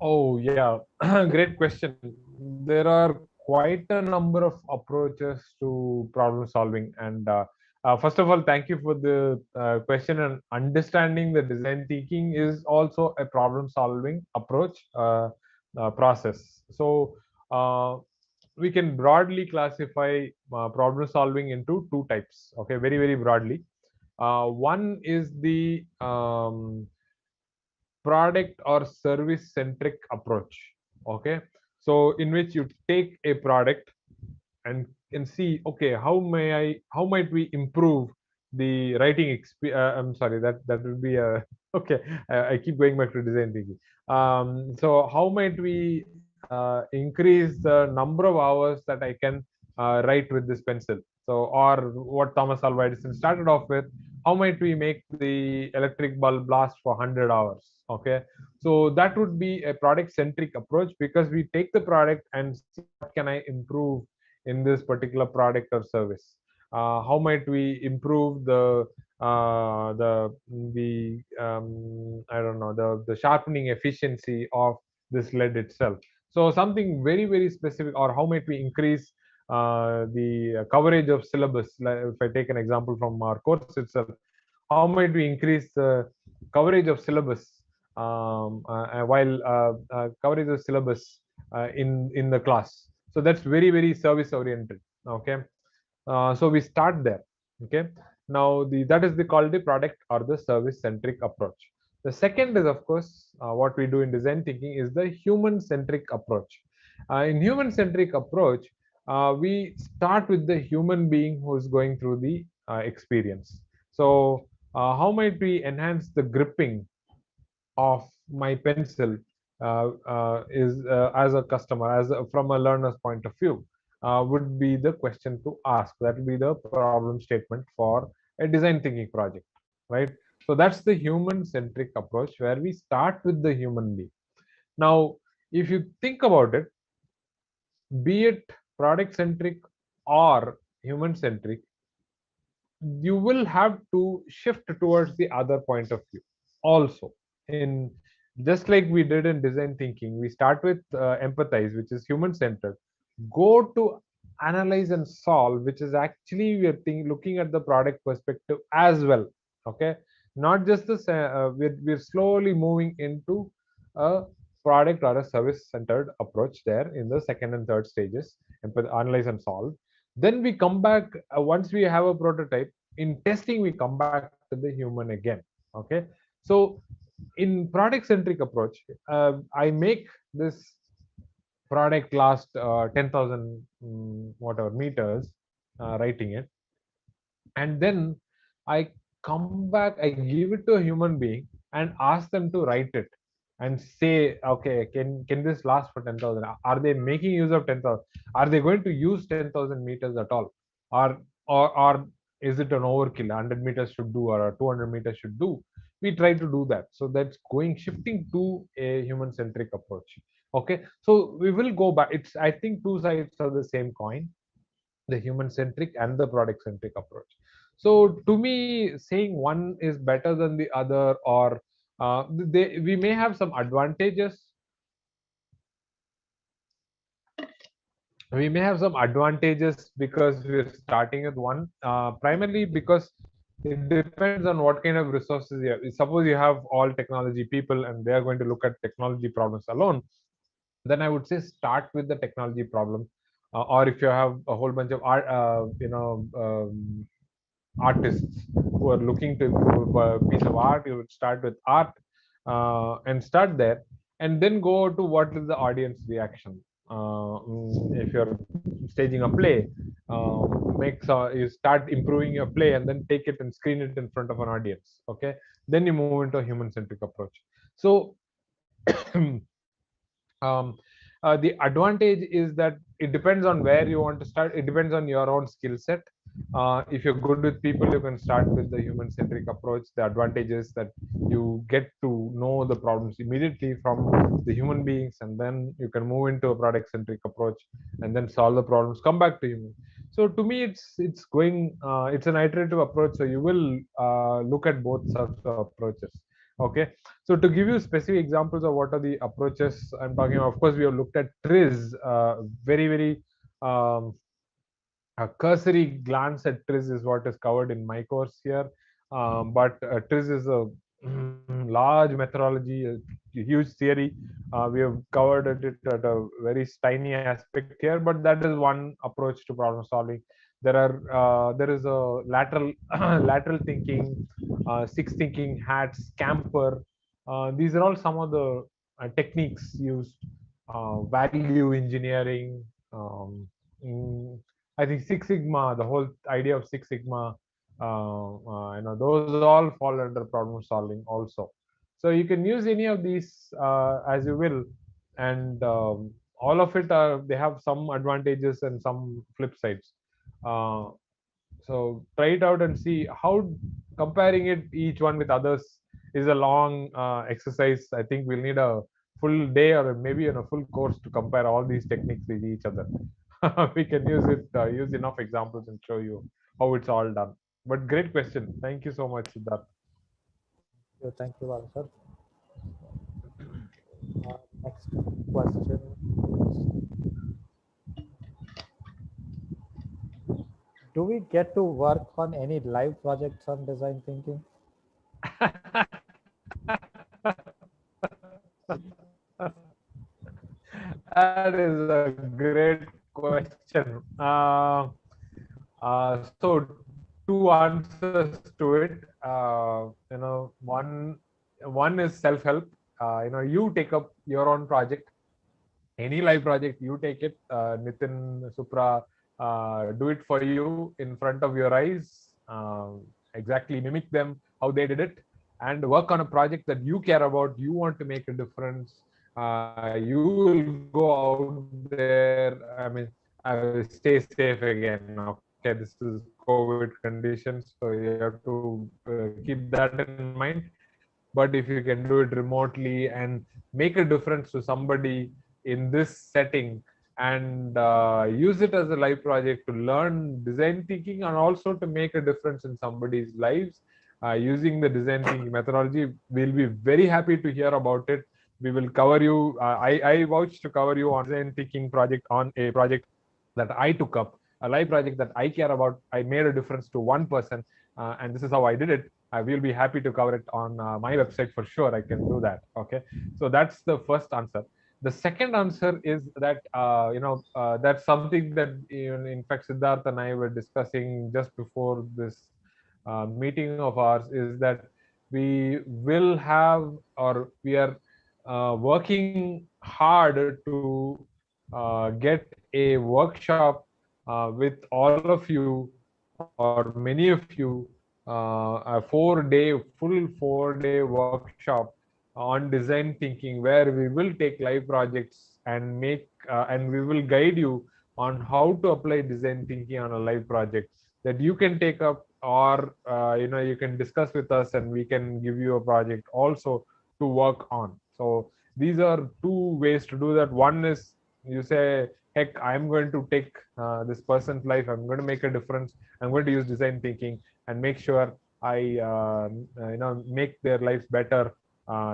Oh, yeah. Great question. There are quite a number of approaches to problem solving. And first of all, thank you for the question. And understanding the design thinking is also a problem solving approach process. So we can broadly classify problem solving into two types. Okay, very, very broadly. One is the product or service centric approach. Okay, so in which you take a product and see, okay, how might we improve the writing I'm sorry, that would be a okay, I keep going back to design thinking. So how might we increase the number of hours that I can write with this pencil? So, or what Thomas Alva Edison started off with, how might we make the electric bulb last for 100 hours? Okay, so that would be a product centric approach, because we take the product and see what can I improve in this particular product or service. How might we improve the I don't know, the sharpening efficiency of this lead itself? So something very, very specific. Or how might we increase the coverage of syllabus? Like if I take an example from our course itself, how might we increase the coverage of syllabus, while coverage of syllabus in the class? So that's very, very service oriented. Okay, so we start there. Okay, now that is the called the product or the service centric approach. The second is, of course, what we do in design thinking is the human centric approach. In human centric approach, we start with the human being who is going through the experience. So how might we enhance the gripping of my pencil, is as a customer, from a learner's point of view, would be the question to ask. That will be the problem statement for a design thinking project, right? So that's the human centric approach, where we start with the human being. Now, if you think about it, be it product centric or human centric, you will have to shift towards the other point of view also. In Just like we did in design thinking, we start with empathize, which is human centered, go to analyze and solve, which is actually we are looking at the product perspective as well. Okay, not just this, we're slowly moving into a product or a service centered approach there in the second and third stages: analyze and solve. Then we come back, once we have a prototype, in testing we come back to the human again. Okay, so in product centric approach, I make this product last 10,000 whatever meters, writing it, and then I come back, I give it to a human being and ask them to write it and say, okay, can this last for 10,000? Are they making use of 10,000? Are they going to use 10,000 meters at all? Or is it an overkill? 100 meters should do, or 200 meters should do. We try to do that. So that's going shifting to a human centric approach. Okay, so we will go back. It's, I think, two sides of the same coin: the human centric and the product centric approach. So to me, saying one is better than the other, or we may have some advantages. We may have some advantages because we're starting with one, primarily because it depends on what kind of resources you have. Suppose you have all technology people and they are going to look at technology problems alone, then I would say start with the technology problem. Or if you have a whole bunch of art, artists who are looking to improve a piece of art, you would start with art, and start there, and then go to what is the audience reaction. If you're staging a play, you start improving your play and then take it and screen it in front of an audience. Okay, then you move into a human centric approach. So um, The advantage is that it depends on where you want to start. It depends on your own skill set. If you're good with people, you can start with the human centric approach. The advantage is that you get to know the problems immediately from the human beings, and then you can move into a product centric approach and then solve the problems, come back to human. So to me, it's going it's an iterative approach, so you will look at both sorts of approaches. Okay, so to give you specific examples of what are the approaches I'm talking about, of course, we have looked at TRIZ. Very um, a cursory glance at TRIZ is what is covered in my course here. But TRIZ is a large methodology, a huge theory. We have covered it at a very tiny aspect here, but that is one approach to problem solving. There is a lateral lateral thinking, six thinking hats, camper. These are all some of the techniques used. Value engineering. In, I think Six Sigma, the whole idea of Six Sigma, those all fall under problem solving also. So you can use any of these as you will, and all of it are, they have some advantages and some flip sides. Uh, so try it out and see how comparing it each one with others is a long exercise. I think we'll need a full day or maybe a full course to compare all these techniques with each other. We can use it, use enough examples and show you how it's all done. But great question. Thank you so much, Siddharth. Thank you, Bala, sir. Next question is, do we get to work on any live projects on design thinking? That is a great question. So two answers to it. One is self-help. You take up your own project, any live project, you take it. Nitin, Supra, do it for you in front of your eyes. Exactly mimic them how they did it, and work on a project that you care about. You want to make a difference. You will go out there. I mean, stay safe again. Okay, this is COVID conditions, so you have to keep that in mind. But if you can do it remotely and make a difference to somebody in this setting, and use it as a live project to learn design thinking and also to make a difference in somebody's lives using the design thinking methodology, we'll be very happy to hear about it. We will cover you. I vouch to cover you on design thinking project, on a project that I took up, a live project that I care about. I made a difference to one person, and this is how I did it. I will be happy to cover it on my website for sure. I can do that. Okay, so that's the first answer. The second answer is that that's something that, in fact, Siddharth and I were discussing just before this meeting of ours, is that we will have, or we are working hard to get a workshop with all of you or many of you, a 4-day, full 4-day workshop on design thinking, where we will take live projects and and we will guide you on how to apply design thinking on a live project that you can take up, or you can discuss with us and we can give you a project also to work on. So these are two ways to do that. One is, you say, heck, I'm going to take this person's life, I'm going to make a difference, I'm going to use design thinking and make sure I make their lives better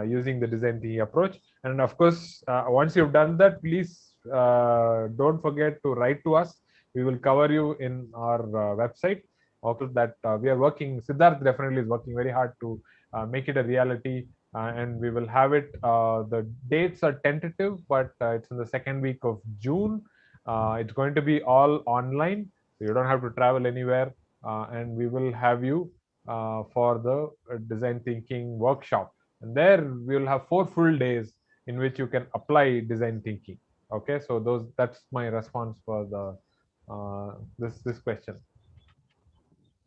using the design thinking approach. And of course, once you've done that, please don't forget to write to us. We will cover you in our website. Also, that we are working, Siddharth definitely is working very hard to make it a reality, and we will have it. The dates are tentative, but it's in the second week of June. It's going to be all online, so you don't have to travel anywhere, and we will have you for the design thinking workshop. And there we will have 4 full days in which you can apply design thinking. Okay, so that's my response for the this question.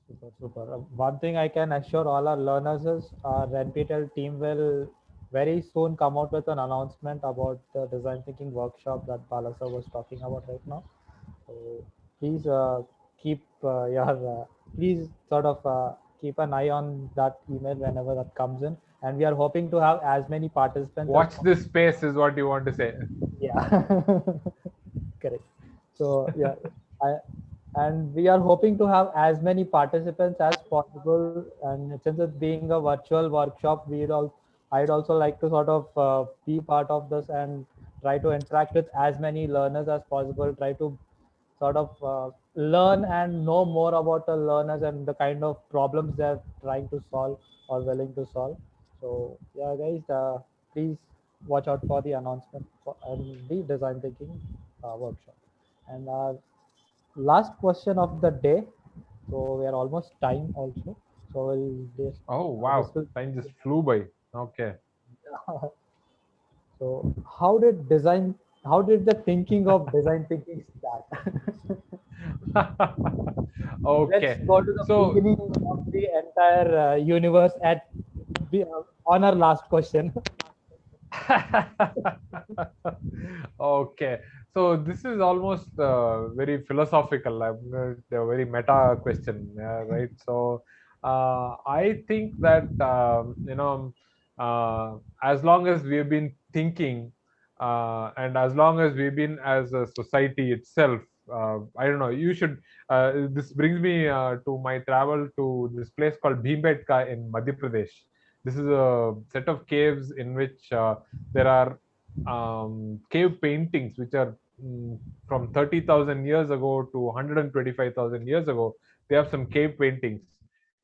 Super, super. One thing I can assure all our learners is our NPTEL team will very soon come out with an announcement about the design thinking workshop that Bala sir was talking about right now. So please keep please sort of keep an eye on that email whenever that comes in, and we are hoping to have as many participants as Watch this space is what you want to say. yeah. Correct. So yeah, I, and we are hoping to have as many participants as possible. And since it's being a virtual workshop, I'd also like to sort of be part of this and try to interact with as many learners as possible. Try to sort of learn and know more about the learners and the kind of problems they're trying to solve or willing to solve. So yeah, guys, please watch out for the announcement and the design thinking workshop. And last question of the day. So we are almost time also. So we'll this Oh wow, this will. time just flew by. Okay. So how did the thinking of design thinking start? Let's Okay. go to the So beginning of the entire universe on our last question. okay, so this is almost very philosophical. A very meta question, right? So I think that as long as we've been thinking, and as long as we've been as a society itself, I don't know. You should. This brings me to my travel to this place called Bhimbetka in Madhya Pradesh. This is a set of caves in which there are cave paintings which are from 30,000 years ago to 125,000 years ago. They have some cave paintings.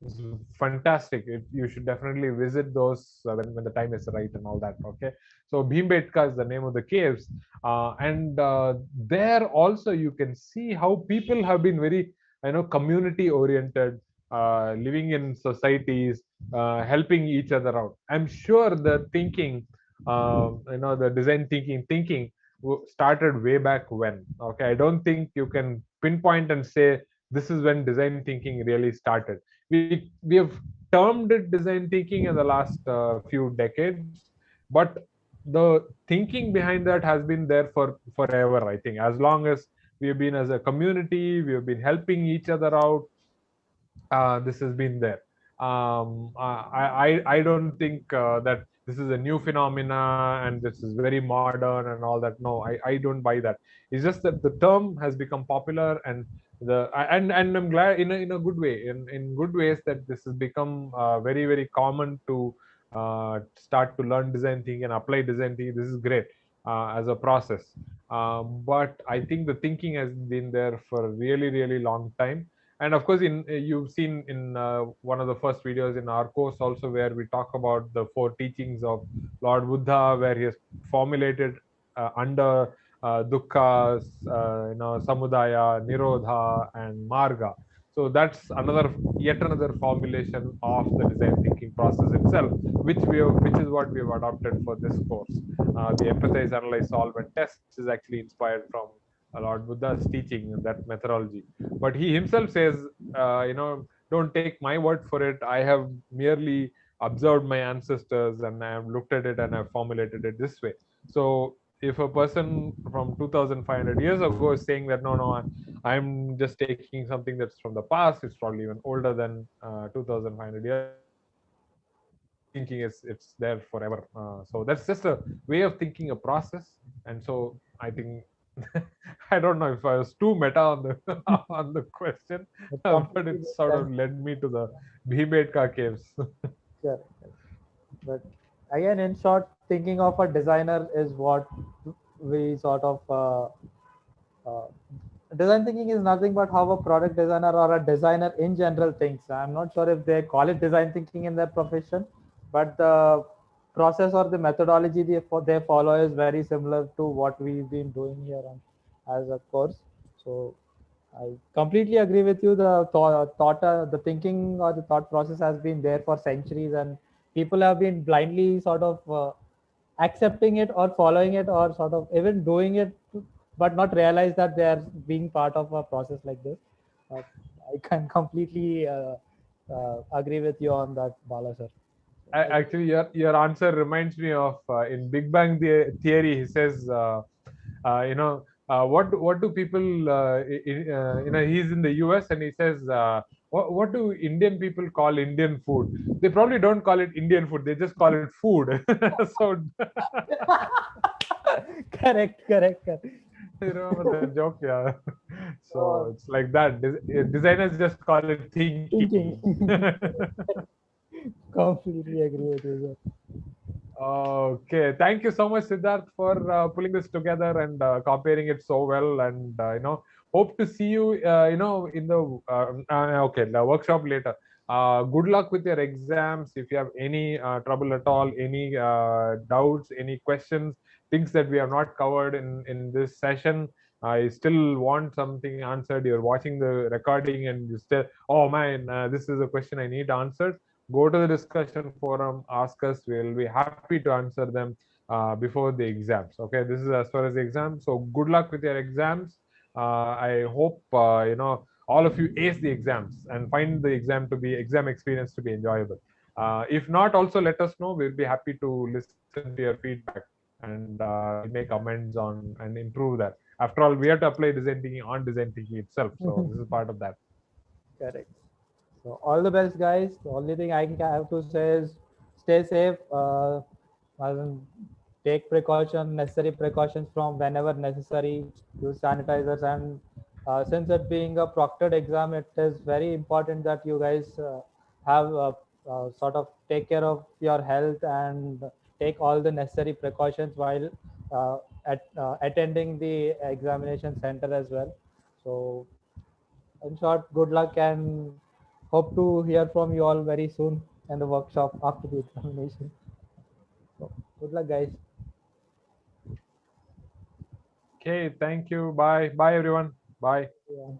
It's fantastic. You should definitely visit those when the time is right and all that. Okay, so Bhimbetka is the name of the caves, and there also you can see how people have been very community oriented, living in societies, helping each other out. I'm sure the thinking, the design thinking started way back when. Okay, I don't think you can pinpoint and say this is when design thinking really started. We have termed it design thinking in the last few decades, but the thinking behind that has been there for forever. I think as long as we have been as a community, we have been helping each other out. This has been there. I don't think that this is a new phenomena and this is very modern and all that. No, I don't buy that. It's just that the term has become popular, and and I'm glad in a good way, in good ways, that this has become very common to start to learn design thinking and apply design thinking. This is great as a process. But I think the thinking has been there for a really long time. And of course, in you've seen in one of the first videos in our course also, where we talk about the four teachings of Lord Buddha, where he has formulated under dukkha, samudaya, nirodha, and marga. So that's yet another formulation of the design thinking process itself, which is what we have adopted for this course. The empathize, analyze, solve, and test is actually inspired from Lord Buddha's teaching, that methodology. But he himself says, don't take my word for it. I have merely observed my ancestors and I have looked at it and I've formulated it this way. So if a person from 2500 years ago is saying that no, I'm just taking something that's from the past, it's probably even older than 2500 years ago, thinking it's there forever. So that's just a way of thinking, a process. And so I think I don't know if I was too meta on the on the question, It but completely it makes sort sense. of led me to the Bhimetka caves. Sure. But again, in short, thinking of a designer is what we sort of uh, design thinking is nothing but how a product designer or a designer in general thinks. I'm not sure if they call it design thinking in their profession, but the process or the methodology they follow is very similar to what we've been doing here as a course. So I completely agree with you. The thinking or the thought process has been there for centuries, and people have been blindly sort of accepting it or following it or sort of even doing it, but not realize that they are being part of a process like this. Uh, I can completely agree with you on that, Bala sir. Actually, your answer reminds me of in Big Bang Theory. He says, what do people, he's in the US and he says, what do Indian people call Indian food? They probably don't call it Indian food. They just call it food. So Correct. you remember the joke, yeah. So Oh. it's like that. Designers just call it thinking. Completely agree with you, sir. Okay, thank you so much, Siddharth, for pulling this together and comparing it so well. And hope to see you, in the workshop later. Good luck with your exams. If you have any trouble at all, any doubts, any questions, things that we have not covered in this session, I still want something answered. You're watching the recording and you still, oh man, this is a question I need answered. Go to the discussion forum, ask us. We'll be happy to answer them before the exams. Okay, this is as far as the exams. So good luck with your exams. I hope all of you ace the exams and find the exam experience to be enjoyable. If not, also let us know. We'll be happy to listen to your feedback and we'll make amends on and improve that. After all, we have to apply design thinking on design thinking itself. So this is part of that. Correct. So all the best, guys. The only thing I can have to say is stay safe. Take necessary precautions from whenever necessary. Use sanitizers, and since it being a proctored exam, it is very important that you guys have sort of take care of your health and take all the necessary precautions while attending the examination center as well. So in short, good luck and hope to hear from you all very soon in the workshop after the examination. So good luck, guys. Okay, thank you. Bye. Bye, everyone. Bye. Yeah.